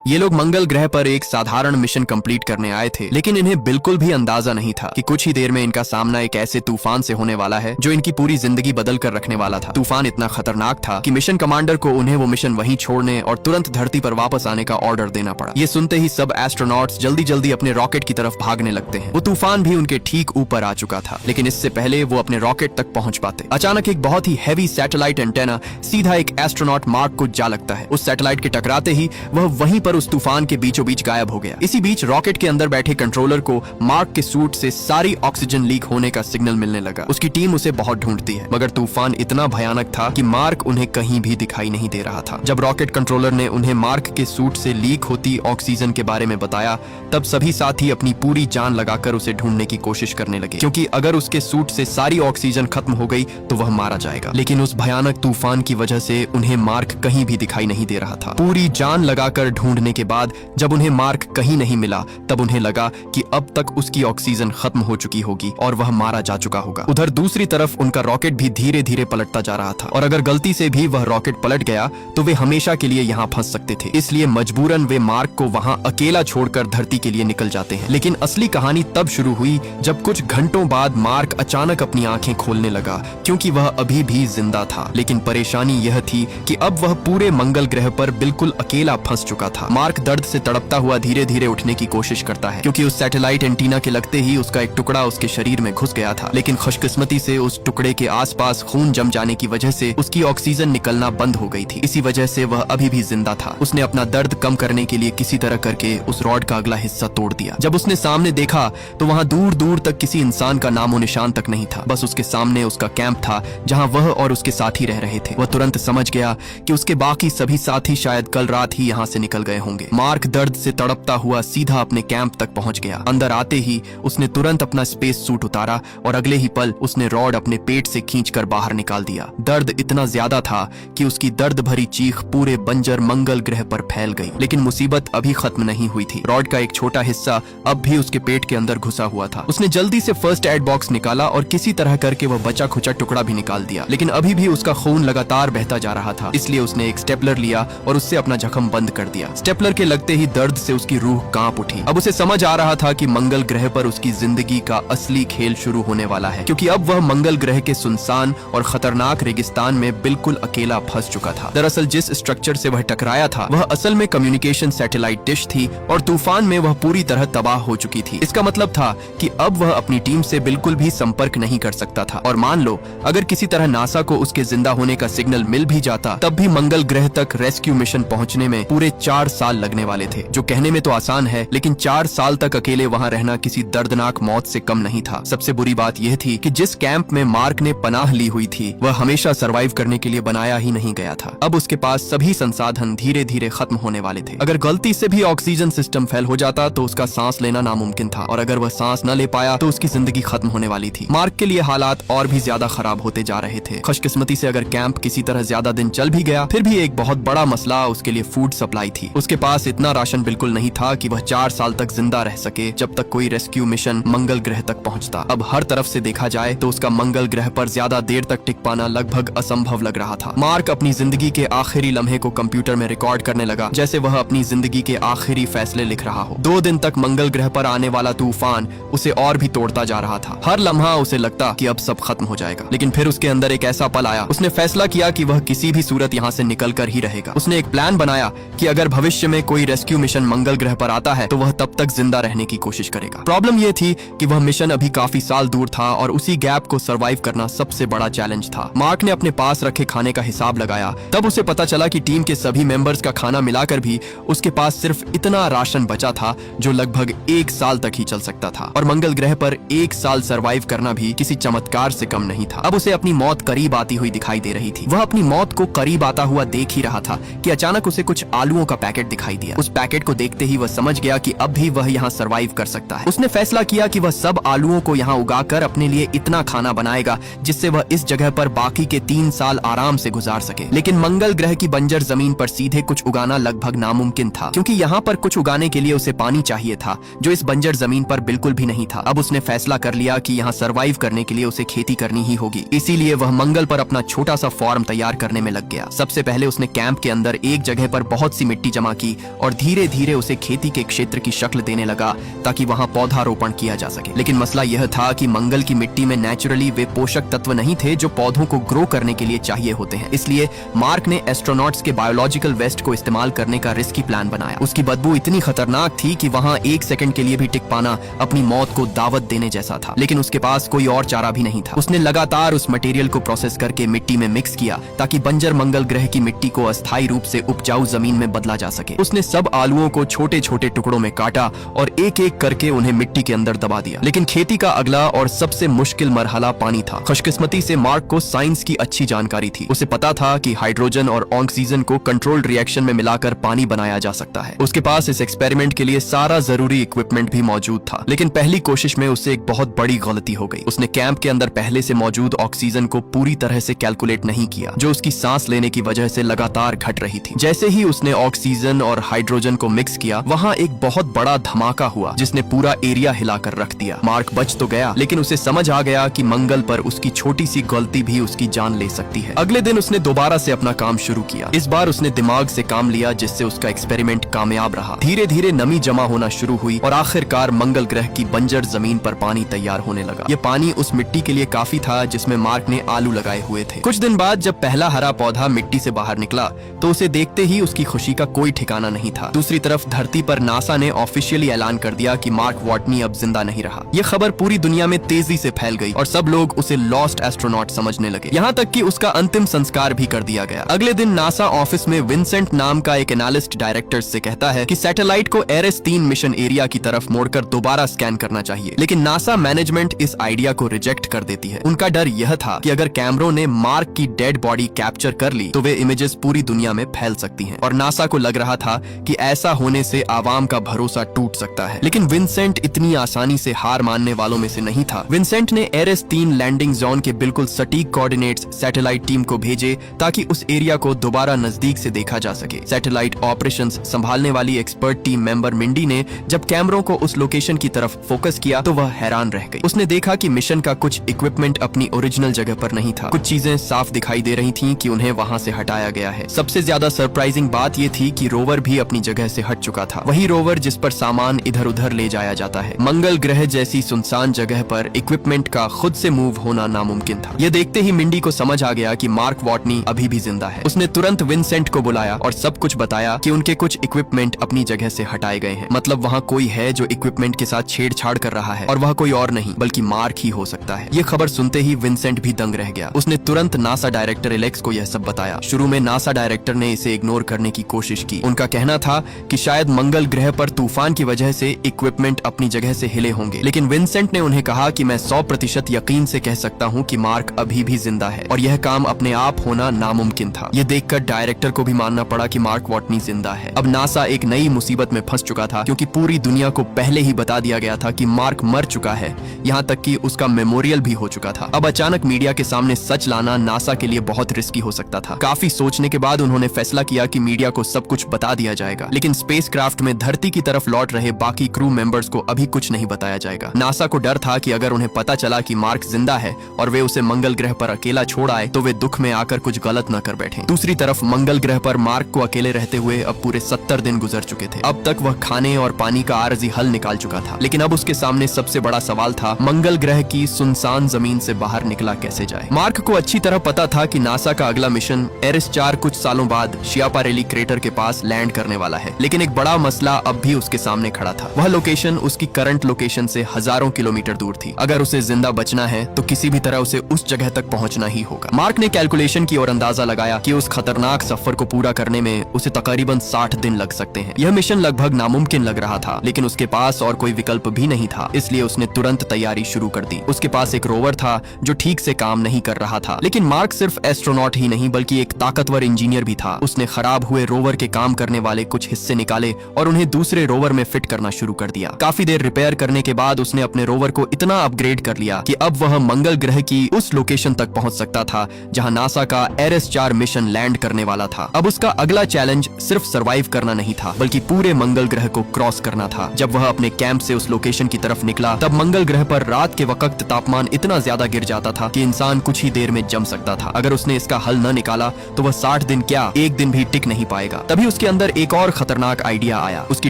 ये लोग मंगल ग्रह पर एक साधारण मिशन कंप्लीट करने आए थे, लेकिन इन्हें बिल्कुल भी अंदाजा नहीं था कि कुछ ही देर में इनका सामना एक ऐसे तूफान से होने वाला है जो इनकी पूरी जिंदगी बदल कर रखने वाला था। तूफान इतना खतरनाक था कि मिशन कमांडर को उन्हें वो मिशन वहीं छोड़ने और तुरंत धरती पर वापस आने का ऑर्डर देना पड़ा। ये सुनते ही सब एस्ट्रोनॉट्स जल्दी जल्दी अपने रॉकेट की तरफ भागने लगते हैं। वो तूफान भी उनके ठीक ऊपर आ चुका था, लेकिन इससे पहले वो अपने रॉकेट तक पहुंच पाते, अचानक एक बहुत ही हैवी सैटेलाइट एंटेना सीधा एक एस्ट्रोनॉट मार्क को जा लगता है। उस सैटेलाइट के टकराते ही वह वहीं पर उस तूफान के बीचों बीच गायब हो गया। इसी बीच रॉकेट के अंदर बैठे कंट्रोलर को मार्क के सूट से सारी ऑक्सीजन लीक होने का सिग्नल मिलने लगा। उसकी टीम उसे बहुत ढूंढती है, मगर तूफान इतना भयानक था कि मार्क उन्हें कहीं भी दिखाई नहीं दे रहा था। जब रॉकेट कंट्रोलर ने उन्हें मार्क के सूट से लीक होती ऑक्सीजन के बारे में बताया, तब सभी साथी अपनी पूरी जान लगाकर उसे ढूंढने की कोशिश करने लगे, क्योंकि अगर उसके सूट से सारी ऑक्सीजन खत्म हो गई तो वह मारा जाएगा। लेकिन उस भयानक तूफान की वजह से उन्हें मार्क कहीं भी दिखाई नहीं दे रहा था। पूरी जान लगाकर ढूंढने के बाद जब उन्हें मार्क कहीं नहीं मिला, तब उन्हें लगा कि अब तक उसकी ऑक्सीजन खत्म हो चुकी होगी और वह मारा जा चुका होगा। उधर दूसरी तरफ उनका रॉकेट भी धीरे धीरे पलटता जा रहा था, और अगर गलती से भी वह रॉकेट पलट गया तो वे हमेशा के लिए यहाँ फंस सकते थे। इसलिए मजबूरन वे मार्क को वहाँ अकेला छोड़कर धरती के लिए निकल जाते हैं। लेकिन असली कहानी तब शुरू हुई जब कुछ घंटों बाद मार्क अचानक अपनी आंखें खोलने लगा, क्योंकि वह अभी भी जिंदा था। लेकिन परेशानी यह थी कि अब वह पूरे मंगल ग्रह पर बिल्कुल अकेला फंस चुका था। मार्क दर्द से तड़पता हुआ धीरे धीरे उठने की कोशिश करता है, क्योंकि उस सैटेलाइट एंटीना के लगते ही उसका एक टुकड़ा उसके शरीर में घुस गया था। लेकिन खुशकिस्मती से उस टुकड़े के आसपास खून जम जाने की वजह से उसकी ऑक्सीजन निकलना बंद हो गई थी। इसी वजह से वह अभी भी जिंदा था। उसने अपना दर्द कम करने के लिए किसी तरह करके उस रॉड का अगला हिस्सा तोड़ दिया। जब उसने सामने देखा तो वहाँ दूर दूर तक किसी इंसान का नामो निशान तक नहीं था। बस उसके सामने उसका कैंप था, जहाँ वह और उसके साथी रह रहे थे। वह तुरंत समझ गया कि उसके बाकी सभी साथी शायद कल रात ही यहाँ से निकल गए होंगे। मार्क दर्द से तड़पता हुआ सीधा अपने कैंप तक पहुंच गया। अंदर आते ही उसने तुरंत अपना स्पेस सूट उतारा और अगले ही पल उसने रॉड अपने पेट से खींचकर बाहर निकाल दिया। दर्द इतना ज्यादा था कि उसकी दर्द भरी चीख पूरे बंजर मंगल ग्रह पर फैल गई। लेकिन मुसीबत अभी खत्म नहीं हुई थी। रॉड का एक छोटा हिस्सा अब भी उसके पेट के अंदर घुसा हुआ था। उसने जल्दी से फर्स्ट एड बॉक्स निकाला और किसी तरह करके वह बचा खुचा टुकड़ा भी निकाल दिया। लेकिन अभी भी उसका खून लगातार बहता जा रहा था, इसलिए उसने एक स्टेपलर लिया और उससे अपना जख्म बंद कर दिया। स्टेपलर के लगते ही दर्द से उसकी रूह कांप उठी। अब उसे समझ आ रहा था कि मंगल ग्रह पर उसकी जिंदगी का असली खेल शुरू होने वाला है, क्योंकि अब वह मंगल ग्रह के सुनसान और खतरनाक रेगिस्तान में बिल्कुल अकेला फंस चुका था। दरअसल जिस स्ट्रक्चर से वह टकराया था वह असल में कम्युनिकेशन सैटेलाइट डिश थी, और तूफान में वह पूरी तरह तबाह हो चुकी थी। इसका मतलब था कि अब वह अपनी टीम से बिल्कुल भी संपर्क नहीं कर सकता था। और मान लो अगर किसी तरह नासा को उसके जिंदा होने का सिग्नल मिल भी जाता, तब भी मंगल ग्रह तक रेस्क्यू मिशन पहुंचने में पूरे 4 साल लगने वाले थे। जो कहने में तो आसान है, लेकिन 4 साल तक अकेले वहां रहना किसी दर्दनाक मौत से कम नहीं था। सबसे बुरी बात यह थी कि जिस कैंप में मार्क ने पनाह ली हुई थी वह हमेशा सरवाइव करने के लिए बनाया ही नहीं गया था। अब उसके पास सभी संसाधन धीरे धीरे खत्म होने वाले थे। अगर गलती से भी ऑक्सीजन सिस्टम फेल हो जाता तो उसका सांस लेना नामुमकिन था, और अगर वह सांस न ले पाया तो उसकी जिंदगी खत्म होने वाली थी। मार्क के लिए हालात और भी ज्यादा खराब होते जा रहे थे। खुशकिस्मती से अगर कैंप किसी तरह ज्यादा दिन चल भी गया, फिर भी एक बहुत बड़ा मसला उसके लिए फूड सप्लाई थी। उसके पास इतना राशन बिल्कुल नहीं था कि वह 4 साल तक जिंदा रह सके, जब तक कोई रेस्क्यू मिशन मंगल ग्रह तक पहुंचता। अब हर तरफ से देखा जाए तो उसका मंगल ग्रह पर ज्यादा देर तक टिक पाना लगभग असंभव लग रहा था। मार्क अपनी जिंदगी के आखिरी लम्हे को कंप्यूटर में रिकॉर्ड करने लगा, जैसे वह अपनी जिंदगी के आखिरी फैसले लिख रहा हो। 2 दिन तक मंगल ग्रह पर आने वाला तूफान उसे और भी तोड़ता जा रहा था। हर लम्हा उसे लगता कि अब सब खत्म हो जाएगा, लेकिन फिर उसके अंदर एक ऐसा पल आया। उसने फैसला किया कि वह किसी भी सूरत यहाँ से निकल कर ही रहेगा। उसने एक प्लान बनाया कि अगर भविष्य में कोई रेस्क्यू मिशन मंगल ग्रह पर आता है तो वह तब तक जिंदा रहने की कोशिश करेगा। प्रॉब्लम यह थी कि वह मिशन अभी काफी साल दूर था, और उसी गैप को सरवाइव करना सबसे बड़ा चैलेंज था। मार्क ने अपने पास रखे खाने का हिसाब लगाया। तब उसे पता चला कि टीम के सभी मेंबर्स का खाना मिलाकर भी उसके पास सिर्फ इतना राशन बचा था जो लगभग 1 साल तक ही चल सकता था, और मंगल ग्रह पर 1 साल सरवाइव करना भी किसी चमत्कार से कम नहीं था। अब उसे अपनी मौत करीब आती हुई दिखाई दे रही थी। वह अपनी मौत को करीब आता हुआ देख ही रहा था कि अचानक उसे कुछ आलूओं का पैकेट दिखाई दिया। उस पैकेट को देखते ही वह समझ गया कि अब भी वह यहाँ सरवाइव कर सकता है। उसने फैसला किया कि वह सब आलूओं को यहाँ उगाकर अपने लिए इतना खाना बनाएगा जिससे वह इस जगह पर बाकी के 3 साल आराम से गुजार सके। लेकिन मंगल ग्रह की बंजर जमीन पर सीधे कुछ उगाना लगभग नामुमकिन था, क्योंकि यहाँ पर कुछ उगाने के लिए उसे पानी चाहिए था, जो इस बंजर जमीन पर बिल्कुल भी नहीं था। अब उसने फैसला कर लिया कि यहाँ सरवाइव करने के लिए उसे खेती करनी ही होगी। इसीलिए वह मंगल पर अपना छोटा सा फार्म तैयार करने में लग गया। सबसे पहले उसने कैंप के अंदर एक जगह पर बहुत सी मिट्टी जमा जमा की और धीरे धीरे उसे खेती के क्षेत्र की शक्ल देने लगा ताकि वहां पौधारोपण किया जा सके। लेकिन मसला यह था कि मंगल की मिट्टी में नेचुरली वे पोषक तत्व नहीं थे जो पौधों को ग्रो करने के लिए चाहिए होते हैं। इसलिए मार्क ने एस्ट्रोनॉट्स के बायोलॉजिकल वेस्ट को इस्तेमाल करने का रिस्की प्लान बनाया। उसकी बदबू इतनी खतरनाक थी कि वहां 1 सेकंड के लिए भी टिक पाना अपनी मौत को दावत देने जैसा था। लेकिन उसके पास कोई और चारा भी नहीं था। उसने लगातार उस मटेरियल को प्रोसेस करके मिट्टी में मिक्स किया ताकि बंजर मंगल ग्रह की मिट्टी को अस्थायी रूप से उपजाऊ जमीन में बदला जा सके। उसने सब आलुओं को छोटे छोटे टुकड़ों में काटा और एक एक करके उन्हें मिट्टी के अंदर दबा दिया। लेकिन खेती का अगला और सबसे मुश्किल मरहला पानी था। खुशकिस्मती से मार्क को साइंस की अच्छी जानकारी थी। उसे पता था कि हाइड्रोजन और ऑक्सीजन को कंट्रोल्ड रिएक्शन में मिलाकर पानी बनाया जा सकता है। उसके पास इस एक्सपेरिमेंट के लिए सारा जरूरी इक्विपमेंट भी मौजूद था। लेकिन पहली कोशिश में उससे एक बहुत बड़ी गलती हो गई। उसने कैंप के अंदर पहले से मौजूद ऑक्सीजन को पूरी तरह से कैलकुलेट नहीं किया, जो उसकी सांस लेने की वजह से लगातार घट रही थी। जैसे ही उसने ऑक्सीजन और हाइड्रोजन को मिक्स किया, वहाँ एक बहुत बड़ा धमाका हुआ जिसने पूरा एरिया हिलाकर रख दिया। मार्क बच तो गया, लेकिन उसे समझ आ गया कि मंगल पर उसकी छोटी सी गलती भी उसकी जान ले सकती है। अगले दिन उसने दोबारा से अपना काम शुरू किया। इस बार उसने दिमाग से काम लिया, जिससे उसका एक्सपेरिमेंट कामयाब रहा। धीरे धीरे नमी जमा होना शुरू हुई और आखिरकार मंगल ग्रह की बंजर जमीन पर पानी तैयार होने लगा। ये पानी उस मिट्टी के लिए काफी था जिसमें मार्क ने आलू लगाए हुए थे। कुछ दिन बाद जब पहला हरा पौधा मिट्टी से बाहर निकला तो उसे देखते ही उसकी खुशी का कोई ठिकाना नहीं था। दूसरी तरफ धरती पर नासा ने ऑफिशियली ऐलान कर दिया कि मार्क वॉटनी अब जिंदा नहीं रहा। यह खबर पूरी दुनिया में तेजी से फैल गई और सब लोग उसे लॉस्ट एस्ट्रोनॉट समझने लगे। यहाँ तक कि उसका अंतिम संस्कार भी कर दिया गया। अगले दिन नासा ऑफिस में विंसेंट नाम का एक एनालिस्ट डायरेक्टर से कहता है कि सैटेलाइट को एरेस 3 मिशन एरिया की तरफ मोड़कर दोबारा स्कैन करना चाहिए। लेकिन नासा मैनेजमेंट इस आइडिया को रिजेक्ट कर देती है। उनका डर यह था कि अगर कैमरों ने मार्क की डेड बॉडी कैप्चर कर ली तो वे इमेजेस पूरी दुनिया में फैल सकती हैं। और नासा को लग रहा था कि ऐसा होने से आवाम का भरोसा टूट सकता है। लेकिन विंसेंट इतनी आसानी से हार मानने वालों में से नहीं था। विंसेंट ने एरेस 3 लैंडिंग जोन के बिल्कुल सटीक कोऑर्डिनेट्स सैटेलाइट टीम को भेजे ताकि उस एरिया को दोबारा नजदीक से देखा जा सके। सैटेलाइट ऑपरेशंस संभालने वाली एक्सपर्ट टीम मेंबर मिंडी ने जब कैमरों को उस लोकेशन की तरफ फोकस किया तो वह हैरान रह गई। उसने देखा कि मिशन का कुछ इक्विपमेंट अपनी ओरिजिनल जगह पर नहीं था। कुछ चीजें साफ दिखाई दे रही थीं कि उन्हें वहां से हटाया गया है। सबसे ज्यादा सरप्राइजिंग बात यह थी कि रोवर भी अपनी जगह से हट चुका था। वही रोवर जिस पर सामान इधर उधर ले जाया जाता है। मंगल ग्रह जैसी सुनसान जगह पर इक्विपमेंट का खुद से मूव होना नामुमकिन था। यह देखते ही मिंडी को समझ आ गया कि मार्क वॉटनी अभी भी जिंदा है। उसने तुरंत विंसेंट को बुलाया और सब कुछ बताया कि उनके कुछ इक्विपमेंट अपनी जगह से हटाए गए हैं। मतलब वहाँ कोई है जो इक्विपमेंट के साथ छेड़छाड़ कर रहा है और वह कोई और नहीं बल्कि मार्क ही हो सकता है। ये खबर सुनते ही विंसेंट भी दंग रह गया। उसने तुरंत नासा डायरेक्टर एलेक्स को यह सब बताया। शुरू में नासा डायरेक्टर ने इसे इग्नोर करने की कोशिश की। उनका कहना था कि शायद मंगल ग्रह पर तूफान की वजह से इक्विपमेंट अपनी जगह से हिले होंगे। लेकिन विंसेंट ने उन्हें कहा कि मैं 100% यकीन से कह सकता हूँ कि मार्क अभी भी जिंदा है और यह काम अपने आप होना नामुमकिन था। यह देखकर डायरेक्टर को भी मानना पड़ा कि मार्क वॉटनी जिंदा है। अब नासा एक नई मुसीबत में फंस चुका था क्योंकि पूरी दुनिया को पहले ही बता दिया गया था कि मार्क मर चुका है, यहाँ तक कि उसका मेमोरियल भी हो चुका था। अब अचानक मीडिया के सामने सच लाना नासा के लिए बहुत रिस्की हो सकता था। काफी सोचने के बाद उन्होंने फैसला किया कि मीडिया को सब कुछ बता दिया जाएगा, लेकिन स्पेसक्राफ्ट में धरती की तरफ लौट रहे बाकी क्रू मेंबर्स को अभी कुछ नहीं बताया जाएगा। नासा को डर था कि अगर उन्हें पता चला कि मार्क जिंदा है और वे उसे मंगल ग्रह पर अकेला छोड़ आए तो वे दुख में आकर कुछ गलत न कर बैठे। दूसरी तरफ मंगल ग्रह पर मार्क को अकेले रहते हुए अब पूरे 70 दिन गुजर चुके थे। अब तक वह खाने और पानी का आरजी हल निकाल चुका था, लेकिन अब उसके सामने सबसे बड़ा सवाल था मंगल ग्रह की सुनसान जमीन से बाहर निकला कैसे जाए। मार्क को अच्छी तरह पता था कि नासा का अगला मिशन एरिस 4 कुछ सालों बाद शियापारेली क्रेटर के पास लैंड करने वाला है। लेकिन एक बड़ा मसला अब भी उसके सामने खड़ा था। वह लोकेशन उसकी करंट लोकेशन से हजारों किलोमीटर दूर थी। अगर उसे जिंदा बचना है तो किसी भी तरह उसे उस जगह तक पहुंचना ही होगा। मार्क ने कैलकुलेशन की और अंदाजा लगाया कि उस खतरनाक सफर को पूरा करने में उसे तकरीबन 60 दिन लग सकते हैं। यह मिशन लगभग नामुमकिन लग रहा था, लेकिन उसके पास और कोई विकल्प भी नहीं था, इसलिए उसने तुरंत तैयारी शुरू कर दी। उसके पास एक रोवर था जो ठीक से काम नहीं कर रहा था, लेकिन मार्क सिर्फ एस्ट्रोनॉट ही नहीं बल्कि एक ताकतवर इंजीनियर भी था। उसने खराब हुए रोवर के काम करने वाले कुछ हिस्से निकाले और उन्हें दूसरे रोवर में फिट करना शुरू कर दिया। काफी देर रिपेयर करने के बाद उसने अपने रोवर को इतना अपग्रेड कर लिया कि अब वह मंगल ग्रह की उस लोकेशन तक पहुंच सकता था जहां नासा का एरिस 4 मिशन लैंड करने वाला था। अब उसका अगला चैलेंज सिर्फ सरवाइव करना नहीं था बल्कि पूरे मंगल ग्रह को क्रॉस करना था। जब वह अपने कैंप से उस लोकेशन की तरफ निकला तब मंगल ग्रह पर रात के वक्त तापमान इतना ज्यादा गिर जाता था कि इंसान कुछ ही देर में जम सकता था। अगर उसने इसका हल न निकाला तो वह 60 दिन क्या एक दिन भी टिक नहीं पाएगा। तभी उसके उसके अंदर एक और खतरनाक आइडिया आया। उसकी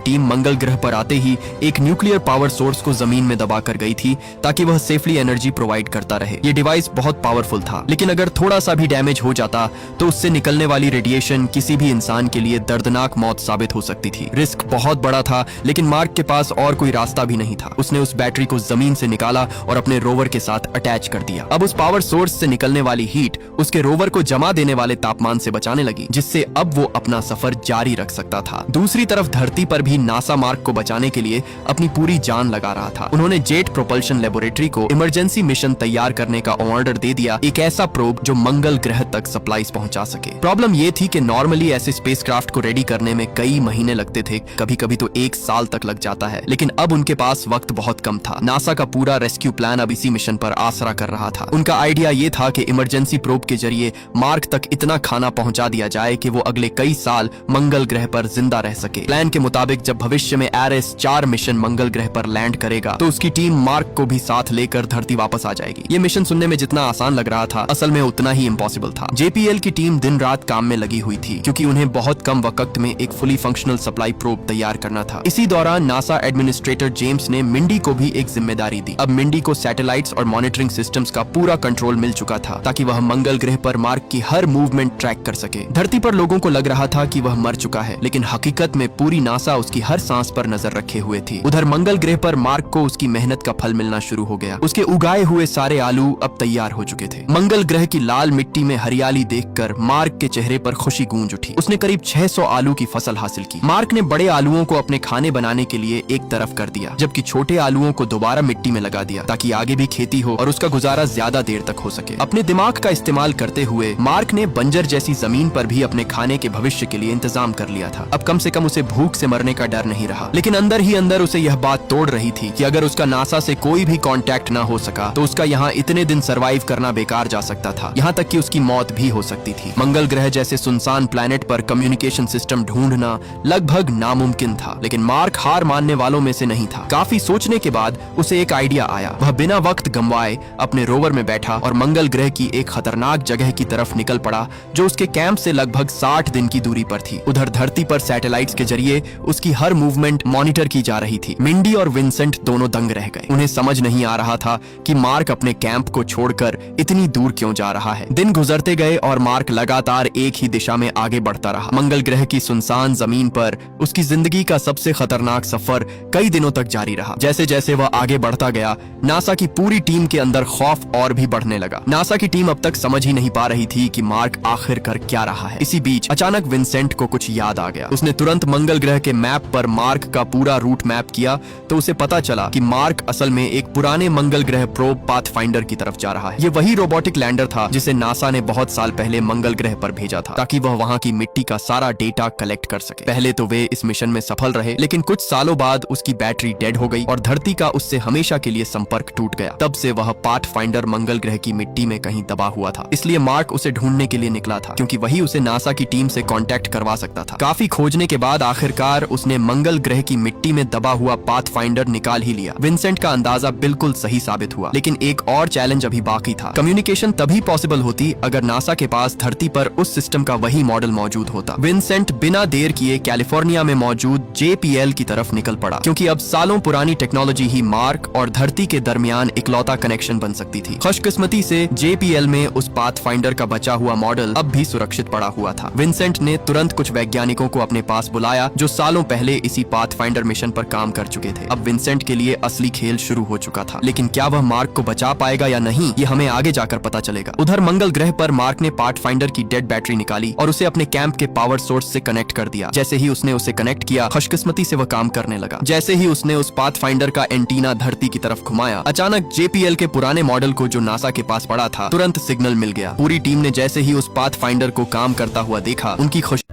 टीम मंगल ग्रह पर आते ही एक न्यूक्लियर पावर सोर्स को जमीन में दबा कर गई थी ताकि वह सेफली एनर्जी प्रोवाइड करता रहे। ये डिवाइस बहुत पावरफुल था, लेकिन अगर थोड़ा सा भी डैमेज हो जाता तो उससे निकलने वाली रेडिएशन किसी भी इंसान के लिए दर्दनाक मौत साबित हो सकती थी। रिस्क बहुत बड़ा था, लेकिन मार्क के पास और कोई रास्ता भी नहीं था। उसने उस बैटरी को जमीन से निकाला और अपने रोवर के साथ अटैच कर दिया। अब उस पावर सोर्स से निकलने वाली हीट उसके रोवर को जमा देने वाले तापमान से बचाने लगी, जिससे अब वो अपना सफर जारी रख सकता था। दूसरी तरफ धरती पर भी नासा मार्क को बचाने के लिए अपनी पूरी जान लगा रहा था। उन्होंने जेट प्रोपल्शन लेबोरेटरी को इमरजेंसी मिशन तैयार करने का ऑर्डर दे दिया, एक ऐसा प्रोब जो मंगल ग्रह तक सप्लाईज पहुंचा सके। प्रॉब्लम ये थी कि नॉर्मली ऐसे स्पेसक्राफ्ट को रेडी करने में कई महीने लगते थे, कभी कभी तो 1 साल तक लग जाता है, लेकिन अब उनके पास वक्त बहुत कम था। नासा का पूरा रेस्क्यू प्लान अब इसी मिशन पर आसरा कर रहा था। उनका आइडिया ये था कि इमरजेंसी प्रोब के जरिए मार्क तक इतना खाना पहुंचा दिया जाए कि वो अगले कई साल मंगल ग्रह पर जिंदा रह सके। प्लान के मुताबिक जब भविष्य में एरेस 4 मिशन मंगल ग्रह पर लैंड करेगा तो उसकी टीम मार्क को भी साथ लेकर धरती वापस आ जाएगी। ये मिशन सुनने में जितना आसान लग रहा था, असल में उतना ही इम्पॉसिबल था। जेपीएल की टीम दिन रात काम में लगी हुई थी, क्योंकि उन्हें बहुत कम वक्त में एक फुली फंक्शनल सप्लाई प्रोब तैयार करना था। इसी दौरान नासा एडमिनिस्ट्रेटर जेम्स ने मिंडी को भी एक जिम्मेदारी दी। अब मिंडी को सैटेलाइट्स और मॉनिटरिंग सिस्टम्स का पूरा कंट्रोल मिल चुका था, ताकि वह मंगल ग्रह पर मार्क की हर मूवमेंट ट्रैक कर सके। धरती पर लोगों को लग रहा था कि वह मर चुका है, लेकिन हकीकत में पूरी नासा उसकी हर सांस पर नजर रखे हुए थी। उधर मंगल ग्रह पर मार्क को उसकी मेहनत का फल मिलना शुरू हो गया। उसके उगाए हुए सारे आलू अब तैयार हो चुके थे। मंगल ग्रह की लाल मिट्टी में हरियाली देखकर मार्क के चेहरे पर खुशी गूंज उठी। उसने करीब 600 आलू की फसल हासिल की। मार्क ने बड़े आलूओं को अपने खाने बनाने के लिए एक तरफ कर दिया, जबकि छोटे आलूओं को दोबारा मिट्टी में लगा दिया, ताकि आगे भी खेती हो और उसका गुजारा ज्यादा देर तक हो सके। अपने दिमाग का इस्तेमाल करते हुए मार्क ने बंजर जैसी जमीन पर भी अपने खाने के भविष्य के लिए इंतजाम कर लिया था। अब कम से कम उसे भूख से मरने का डर नहीं रहा। लेकिन अंदर ही अंदर उसे यह बात तोड़ रही थी कि अगर उसका नासा से कोई भी कांटेक्ट ना हो सका तो उसका यहाँ इतने दिन सरवाइव करना बेकार जा सकता था, यहाँ तक कि उसकी मौत भी हो सकती थी। मंगल ग्रह जैसे सुनसान प्लैनेट पर कम्युनिकेशन सिस्टम ढूंढना लगभग नामुमकिन था, लेकिन मार्क हार मानने वालों में से नहीं था। काफी सोचने के बाद उसे एक आइडिया आया। वह बिना वक्त गंवाए अपने रोवर में बैठा और मंगल ग्रह की एक खतरनाक जगह की तरफ निकल पड़ा, जो उसके कैंप से लगभग 60 दिन की दूरी पर थी। उधर धरती पर सैटेलाइट्स के जरिए उसकी हर मूवमेंट मॉनिटर की जा रही थी। मिंडी और विंसेंट दोनों दंग रह गए। उन्हें समझ नहीं आ रहा था कि मार्क अपने कैंप को छोड़कर इतनी दूर क्यों जा रहा है। दिन गुजरते गए और मार्क लगातार एक ही दिशा में आगे बढ़ता रहा। मंगल ग्रह की सुनसान जमीन पर उसकी जिंदगी का सबसे खतरनाक सफर कई दिनों तक जारी रहा। जैसे जैसे वह आगे बढ़ता गया, नासा की पूरी टीम के अंदर खौफ और भी बढ़ने लगा। नासा की टीम अब तक समझ ही नहीं पा रही थी कि मार्क आखिर कर क्या रहा है। इसी बीच अचानक विंसेंट को कुछ याद आ गया। उसने तुरंत मंगल ग्रह के मैप पर मार्क का पूरा रूट मैप किया तो उसे पता चला कि मार्क असल में एक पुराने मंगल ग्रह प्रोब पाथफाइंडर की तरफ जा रहा है। ये वही रोबोटिक लैंडर था जिसे नासा ने बहुत साल पहले मंगल ग्रह पर भेजा था, ताकि वह वहां की मिट्टी का सारा डेटा कलेक्ट कर सके। पहले तो वे इस मिशन में सफल रहे, लेकिन कुछ सालों बाद उसकी बैटरी डेड हो गई और धरती का उससे हमेशा के लिए संपर्क टूट गया। तब से वह पाथफाइंडर मंगल ग्रह की मिट्टी में कहीं दबा हुआ था। इसलिए मार्क उसे ढूंढने के लिए निकला था, क्योंकि वही उसे नासा की टीम से कांटेक्ट करवा सकता था। काफी खोजने के बाद आखिरकार उसने मंगल ग्रह की मिट्टी में दबा हुआ पाथफाइंडर निकाल ही लिया। विंसेंट का अंदाजा बिल्कुल सही साबित हुआ, लेकिन एक और चैलेंज अभी बाकी था। कम्युनिकेशन तभी पॉसिबल होती अगर नासा के पास धरती पर उस सिस्टम का वही मॉडल मौजूद होता। विंसेंट बिना देर किए कैलिफोर्निया में मौजूद जेपीएल की तरफ निकल पड़ा, क्योंकि अब सालों पुरानी टेक्नोलॉजी ही मार्क और धरती के दरमियान इकलौता कनेक्शन बन सकती थी। खुशकिस्मती से जेपीएल में उस पाथफाइंडर का बचा हुआ मॉडल अब भी सुरक्षित पड़ा हुआ था। विंसेंट ने तुरंत कुछ वैज्ञानिकों को अपने पास बुलाया जो सालों पहले इसी पाथफाइंडर मिशन पर काम कर चुके थे। अब विंसेंट के लिए असली खेल शुरू हो चुका था, लेकिन क्या वह मार्क को बचा पाएगा या नहीं, ये हमें आगे जाकर पता चलेगा। उधर मंगल ग्रह पर मार्क ने पाथफाइंडर की डेड बैटरी निकाली और उसे अपने कैंप के पावर सोर्स से कनेक्ट कर दिया। जैसे ही उसने उसे कनेक्ट किया, खुशकिस्मती से वह काम करने लगा। जैसे ही उसने उस पाथफाइंडर का एंटीना धरती की तरफ घुमाया, अचानक जेपीएल के पुराने मॉडल को जो नासा के पास पड़ा था तुरंत सिग्नल मिल गया। पूरी टीम ने जैसे ही उस पाथफाइंडर को काम करता हुआ देखा, उनकी खुशी